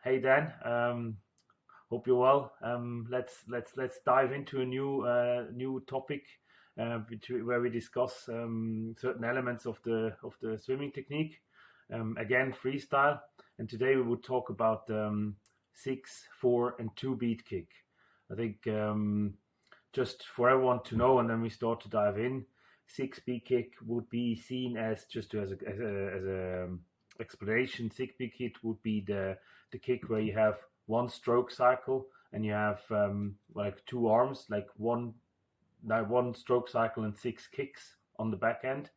Hey Dan, hope you're well. Let's dive into a new topic where we discuss certain elements of the swimming technique. Again, freestyle. And today we will talk about 6, 4, and 2 beat kick. I think just for everyone to know, and then we start to dive in. 6 beat kick would be seen as just as a explanation. 6 beat kick would be the kick where you have one stroke cycle and you have like two arms, like one stroke cycle and 6 kicks on the back end.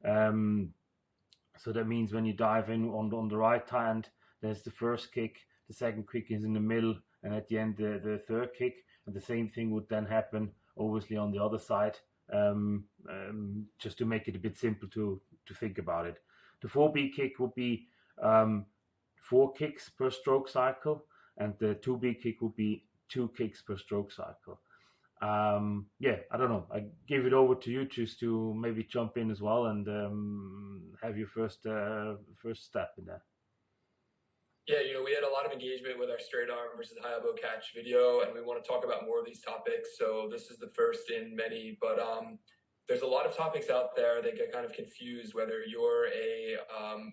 So that means when you dive in on the right hand, there's the first kick, the second kick is in the middle, and at the end the third kick. And the same thing would then happen, obviously, on the other side, just to make it a bit simple to think about it. The 4 beat kick would be 4 kicks per stroke cycle, and the 2 beat kick would be 2 kicks per stroke cycle. I don't know. I give it over to you just to maybe jump in as well and have your first step in there. Yeah, we had a lot of engagement with our straight arm versus high elbow catch video, and we want to talk about more of these topics. So this is the first in many, but there's a lot of topics out there that get kind of confused whether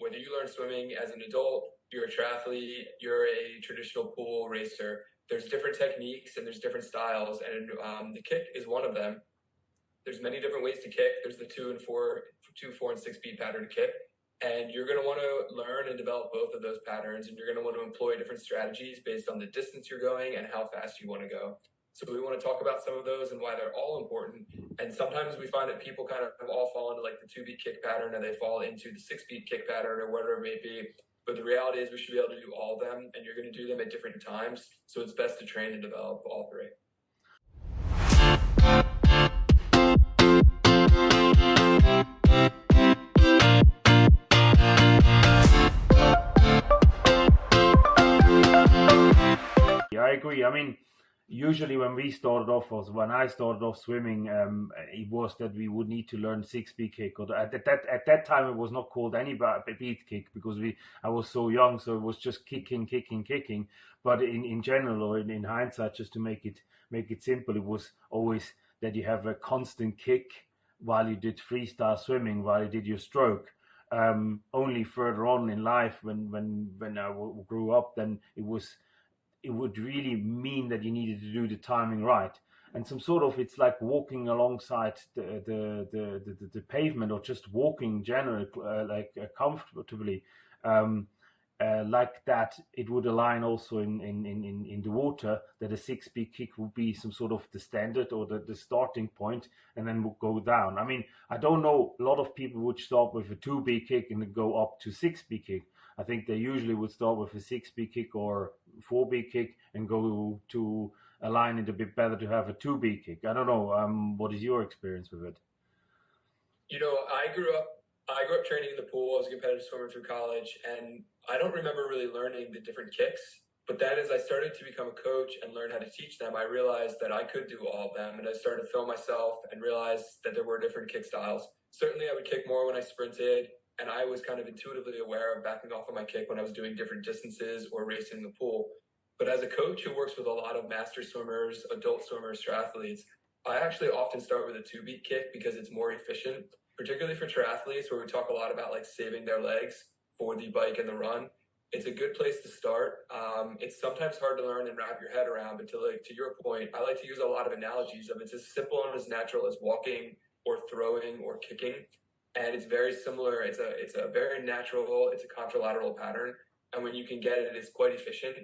whether you learn swimming as an adult, you're a triathlete, you're a traditional pool racer. There's different techniques and there's different styles, and the kick is one of them. There's many different ways to kick. There's the 2, 4, and 6 beat pattern to kick. And you're going to want to learn and develop both of those patterns, and you're going to want to employ different strategies based on the distance you're going and how fast you want to go. So we want to talk about some of those and why they're all important. And sometimes we find that people kind of all fall into like the 2 beat kick pattern, and they fall into the 6 beat kick pattern or whatever it may be. But the reality is we should be able to do all of them, and you're going to do them at different times. So it's best to train and develop all three. Yeah, I agree. I mean, usually when I started off swimming, it was that we would need to learn 6 beat kick. Or at that time, it was not called any beat kick because I was so young, so it was just kicking. But in general, or in hindsight, just to make it simple, it was always that you have a constant kick while you did freestyle swimming, while you did your stroke. Only further on in life, when I grew up, then it would really mean that you needed to do the timing right, and some sort of, it's like walking alongside the pavement, or just walking generally, comfortably, like that. It would align also in the water, that a 6 beat kick would be some sort of the standard or the starting point, and then would go down. I mean, I don't know, a lot of people would start with a 2 beat kick and then go up to 6 beat kick. I think they usually would start with a 6 beat kick or 4 beat kick and go to align it a bit better to have a 2 beat kick. I don't know. What is your experience with it? I grew up training in the pool. I was a competitive swimmer through college, and I don't remember really learning the different kicks. But then as I started to become a coach and learn how to teach them, I realized that I could do all of them. And I started to film myself and realized that there were different kick styles. Certainly I would kick more when I sprinted, and I was kind of intuitively aware of backing off of my kick when I was doing different distances or racing the pool. But as a coach who works with a lot of master swimmers, adult swimmers, triathletes, I actually often start with a 2 beat kick because it's more efficient, particularly for triathletes where we talk a lot about like saving their legs for the bike and the run. It's a good place to start. It's sometimes hard to learn and wrap your head around, but to your point, I like to use a lot of analogies of it's as simple and as natural as walking or throwing or kicking. And it's very similar. It's a very natural, it's a contralateral pattern. And when you can get it, it's quite efficient.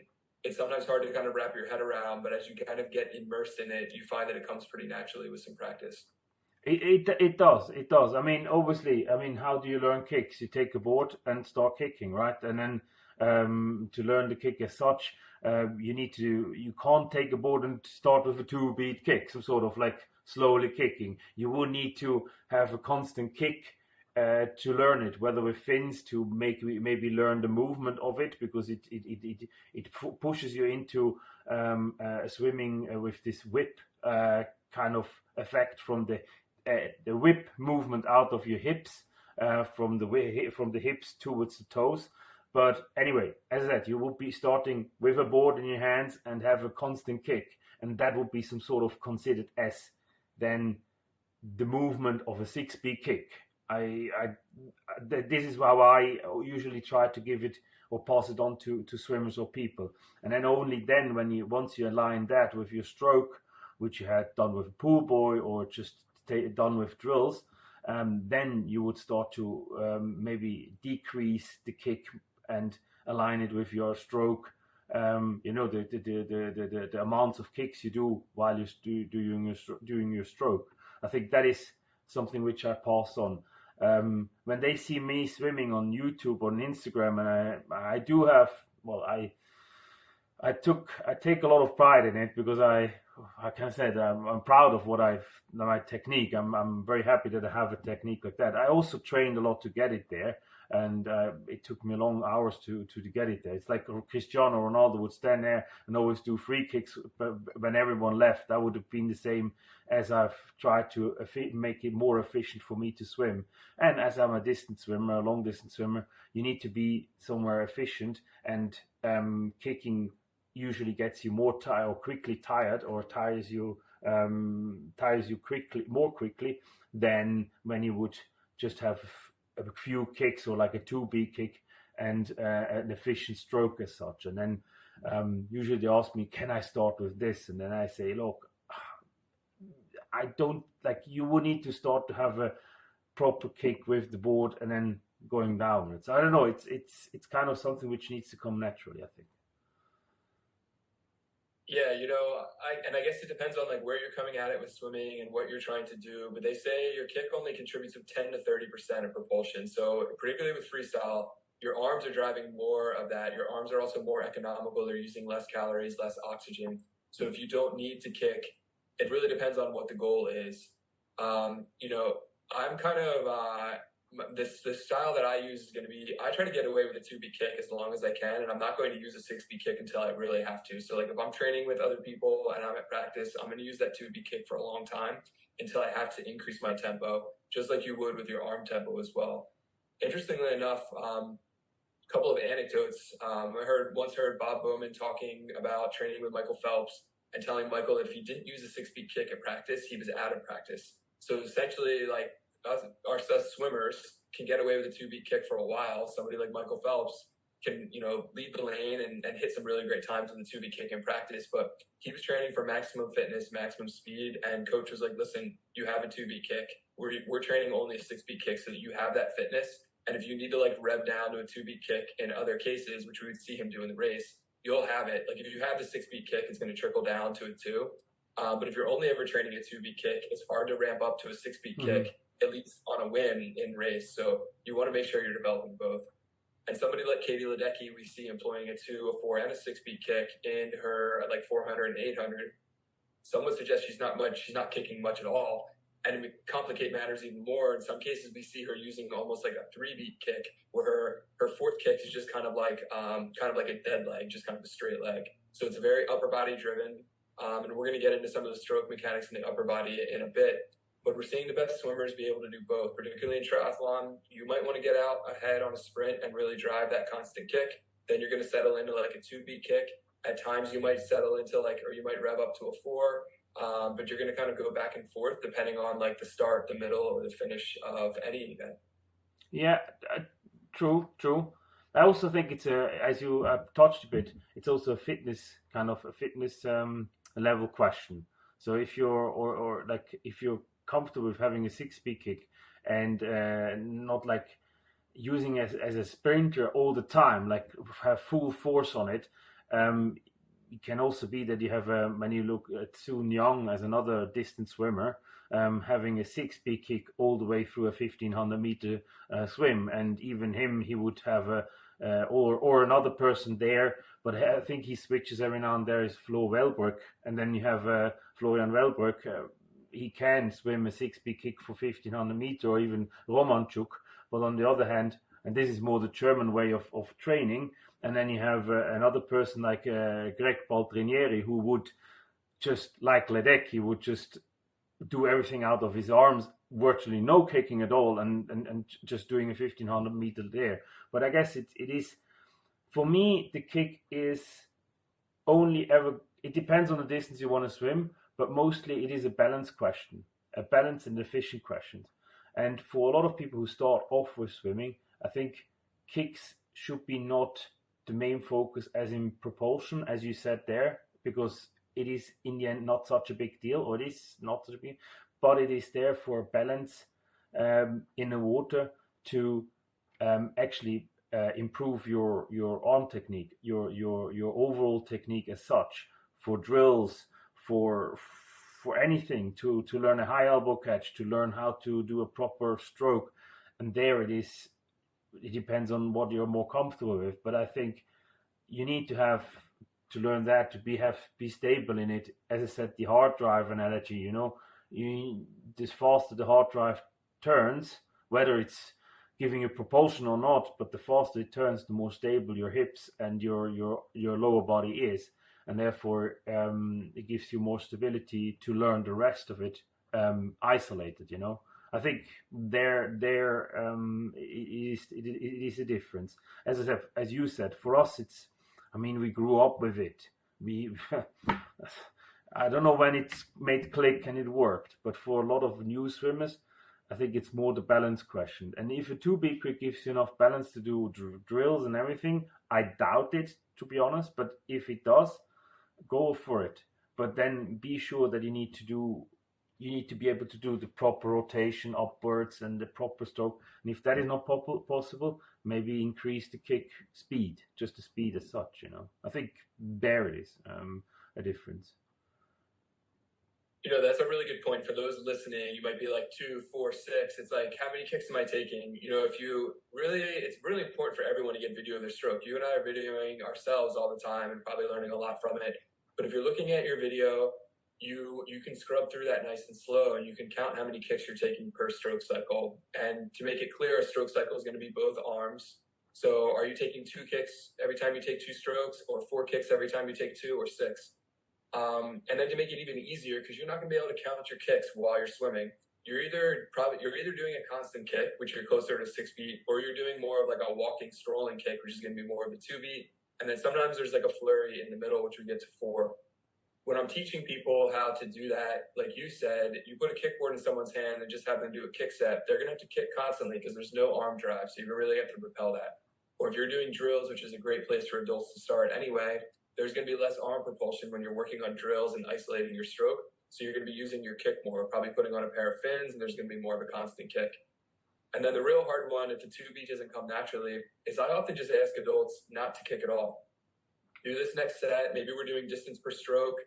It's sometimes hard to kind of wrap your head around, but as you kind of get immersed in it, you find that it comes pretty naturally with some practice. It does. I mean, obviously, how do you learn kicks? You take a board and start kicking, right? And then to learn the kick as such, you can't take a board and start with a 2 beat kick, some sort of like slowly kicking. You would need to have a constant kick to learn it, whether with fins to maybe learn the movement of it, because it pushes you into swimming with this whip kind of effect from the whip movement out of your hips, from the hips towards the toes. But anyway, as I said, you would be starting with a board in your hands and have a constant kick, and that would be some sort of considered as then the movement of a 6-speed kick. This is how I usually try to give it or pass it on to swimmers or people. And then only then, once you align that with your stroke, which you had done with a pool boy or just done with drills, then you would start to maybe decrease the kick and align it with your stroke. The amounts of kicks you do while you're doing your stroke. I think that is something which I pass on. When they see me swimming on YouTube or on Instagram, and I do have, well, I take a lot of pride in it, because I can say that I'm proud of my technique. I'm very happy that I have a technique like that. I also trained a lot to get it there, and it took me long hours to get it there. It's like Cristiano Ronaldo would stand there and always do free kicks, but when everyone left, that would have been the same as I've tried to make it more efficient for me to swim. And as I'm a distance swimmer, a long distance swimmer, you need to be somewhere efficient, and kicking usually gets you more tired or quickly tired, or tires you more quickly than when you would just have a few kicks, or like a 2-beat kick and an efficient stroke as such. And then usually they ask me, can I start with this? And then I say, look, I don't, like, you would need to start to have a proper kick with the board and then going downwards. I don't know, it's kind of something which needs to come naturally, I think. Yeah, I guess it depends on like where you're coming at it with swimming and what you're trying to do. But they say your kick only contributes with 10 to 30% of propulsion. So particularly with freestyle, your arms are driving more of that. Your arms are also more economical. They're using less calories, less oxygen. So if you don't need to kick, it really depends on what the goal is. I'm kind of the style that I use is going to be, I try to get away with a 2-beat kick as long as I can, and I'm not going to use a 6-beat kick until I really have to. So like if I'm training with other people and I'm at practice, I'm going to use that 2-beat kick for a long time until I have to increase my tempo, just like you would with your arm tempo as well. Interestingly enough, a couple of anecdotes. I once heard Bob Bowman talking about training with Michael Phelps and telling Michael that if he didn't use a 6-beat kick at practice, he was out of practice. So essentially, like, us swimmers can get away with a 2-beat kick for a while. Somebody like Michael Phelps can, lead the lane and hit some really great times with a 2-beat kick in practice. But he was training for maximum fitness, maximum speed, and coach was like, listen, you have a 2-beat kick. We're training only a 6-beat kick so that you have that fitness. And if you need to like rev down to a 2-beat kick in other cases, which we would see him do in the race, you'll have it. Like if you have the 6-beat kick, it's going to trickle down to a 2. But if you're only ever training a 2-beat kick, it's hard to ramp up to a 6-beat kick, at least on a win in race. So you want to make sure you're developing both. And somebody like Katie Ledecky, we see employing a 2, a 4, and a 6-beat kick in her like 400 and 800. Some would suggest she's not kicking much at all. And to complicate matters even more, in some cases we see her using almost like a 3-beat kick, where her 4th kick is just kind of like a dead leg, just kind of a straight leg. So it's very upper body driven. And we're going to get into some of the stroke mechanics in the upper body in a bit. But we're seeing the best swimmers be able to do both, particularly in triathlon. You might want to get out ahead on a sprint and really drive that constant kick. Then you're going to settle into like a 2-beat kick. At times you might settle into or you might rev up to a 4. But you're going to kind of go back and forth depending on like the start, the middle, or the finish of any event. Yeah, true. I also think it's as you touched a bit, it's also a fitness level question. So if you're if you're comfortable with having a 6-beat kick and not like using it as a sprinter all the time, like have full force on it. It can also be that you have, when you look at Soon Young as another distance swimmer, having a 6-beat kick all the way through a 1500 meter swim, and even him, he would have or another person there, but I think he switches every now and there is Flo Welberg, and then you have Florian Welberg. He can swim a 6-beat kick for 1500 meter, or even Romanchuk, but on the other hand, and this is more the German way of training. And then you have another person like Greg Paltrinieri, who would just, like Ledecky, would just do everything out of his arms, virtually no kicking at all, and just doing a 1500 meter there. But I guess it is For me, the kick is only ever, it depends on the distance you want to swim, but mostly it is a balance question, a balance and efficient question. And for a lot of people who start off with swimming, I think kicks should be not the main focus as in propulsion, as you said there, because it is in the end not such a big deal, or it is not such a big, but it is there for balance in the water to actually improve your arm technique, your overall technique as such, for drills, for anything, to learn a high elbow catch, to learn how to do a proper stroke. And there it is, it depends on what you're more comfortable with, but I think you need to learn that, to be stable in it. As I said, the hard drive analogy, this faster the hard drive turns, whether it's giving you propulsion or not, but the faster it turns, the more stable your hips and your lower body is, and therefore it gives you more stability to learn the rest of it isolated. I think it is a difference. As I said, as you said, for us we grew up with it. I don't know when it's made click and it worked, but for a lot of new swimmers, I think it's more the balance question. And if a 2B quick gives you enough balance to do drills and everything, I doubt it, to be honest. But if it does, go for it. But then be sure that you need to be able to do the proper rotation upwards and the proper stroke. And if that is not possible, maybe increase the kick speed, just the speed as such. I think there it is, a difference. That's a really good point for those listening. You might be like 2, 4, 6. It's like, how many kicks am I taking? It's really important for everyone to get video of their stroke. You and I are videoing ourselves all the time and probably learning a lot from it. But if you're looking at your video, you can scrub through that nice and slow, and you can count how many kicks you're taking per stroke cycle. And to make it clear, a stroke cycle is going to be both arms. So are you taking 2 kicks every time you take 2 strokes, or 4 kicks every time you take 2, or 6? And then to make it even easier, because you're not going to be able to count your kicks while you're swimming, you're either doing a constant kick, which you're closer to 6 beat, or you're doing more of like a walking, strolling kick, which is going to be more of a 2 beat. And then sometimes there's like a flurry in the middle, which we get to 4. When I'm teaching people how to do that, like you said, you put a kickboard in someone's hand and just have them do a kick set, they're going to have to kick constantly because there's no arm drive. So you really have to propel that. Or if you're doing drills, which is a great place for adults to start anyway, there's going to be less arm propulsion when you're working on drills and isolating your stroke. So you're going to be using your kick more, probably putting on a pair of fins, and there's going to be more of a constant kick. And then the real hard one, if the 2 beat doesn't come naturally, is I often just ask adults not to kick at all. Do this next set. Maybe we're doing distance per stroke.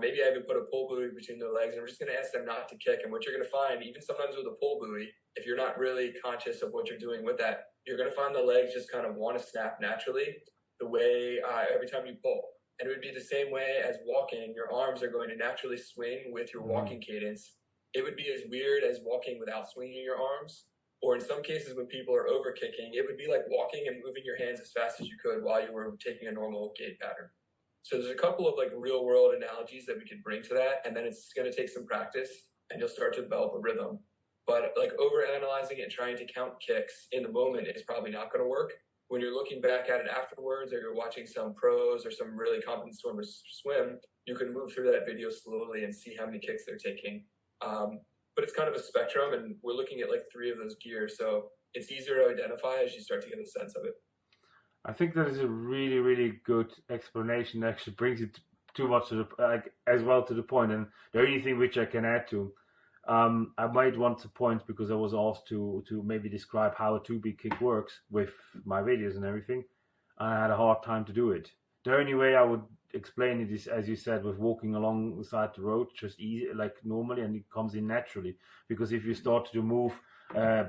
Maybe I even put a pull buoy between their legs, and I'm just going to ask them not to kick. And what you're going to find, even sometimes with a pull buoy, if you're not really conscious of what you're doing with that, you're going to find the legs just kind of want to snap naturally the way every time you pull. And it would be the same way as walking. Your arms are going to naturally swing with your walking cadence. It would be as weird as walking without swinging your arms. Or in some cases, when people are over kicking, it would be like walking and moving your hands as fast as you could while you were taking a normal gait pattern. So there's a couple of like real world analogies that we could bring to that. And then it's going to take some practice and you'll start to develop a rhythm. But like over analyzing it and trying to count kicks in the moment is probably not going to work. When you're looking back at it afterwards, or you're watching some pros or some really competent swimmers swim, you can move through that video slowly and see how many kicks they're taking. But it's kind of a spectrum, and we're looking at like 3 of those gears. So it's easier to identify as you start to get a sense of it. I think that is a really, really good explanation. Actually brings it too much to as well to the point. And the only thing which I can add to, I might want to point, because I was asked to maybe describe how a 2B kick works with my videos and everything. I had a hard time to do it. The only way I would explain it is, as you said, with walking alongside the road, just easy, like normally, and it comes in naturally. Because if you start to move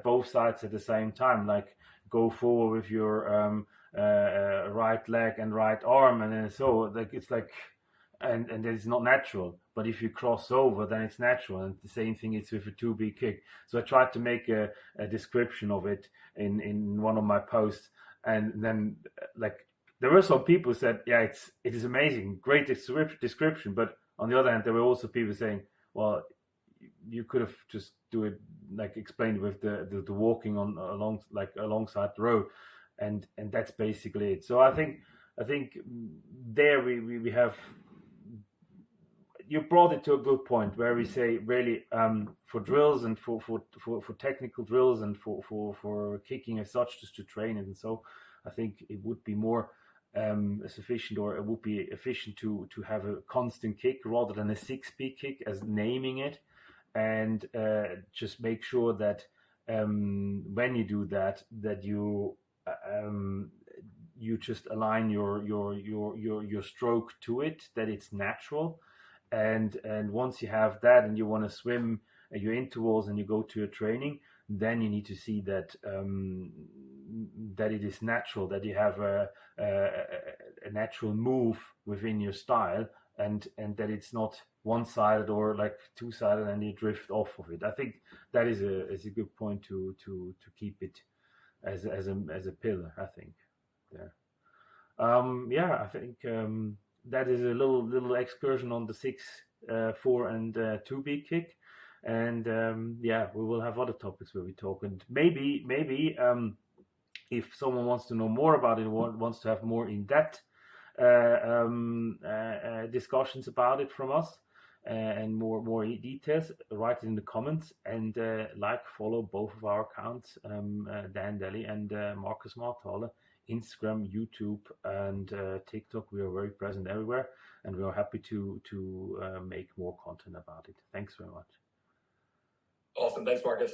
both sides at the same time, like go forward with your right leg and right arm, and then so like it's like, and it's not natural. But if you cross over, then it's natural. And the same thing is with a 2B kick. So I tried to make a description of it in one of my posts, and then like there were some people who said, yeah, it is amazing, great description. But on the other hand, there were also people saying, well, you could have just do it like explained with the walking alongside the road. and that's basically it. So I think there we have, you brought it to a good point where we say really for drills and for technical drills and for kicking as such, just to train it. And so I think it would be more sufficient, or it would be efficient to have a constant kick rather than a 6-speed kick as naming it, and just make sure that when you do that you you just align your stroke to it, that it's natural. And once you have that and you want to swim your intervals and you go to your training, then you need to see that that it is natural, that you have a natural move within your style, and that it's not one-sided or like two-sided and you drift off of it. I think that is a good point to keep it as a pillar, I think. There. I think that is a little excursion on the 6, 4, and 2-beat kick. And we will have other topics where we talk, and maybe if someone wants to know more about it, wants to have more in-depth discussions about it from us, and more details, write it in the comments, and follow both of our accounts, Dan Daly and Marcus Marthaler, Instagram, YouTube, and TikTok. We are very present everywhere, and we are happy to make more content about it. Thanks very much. Awesome. Thanks, Marcus.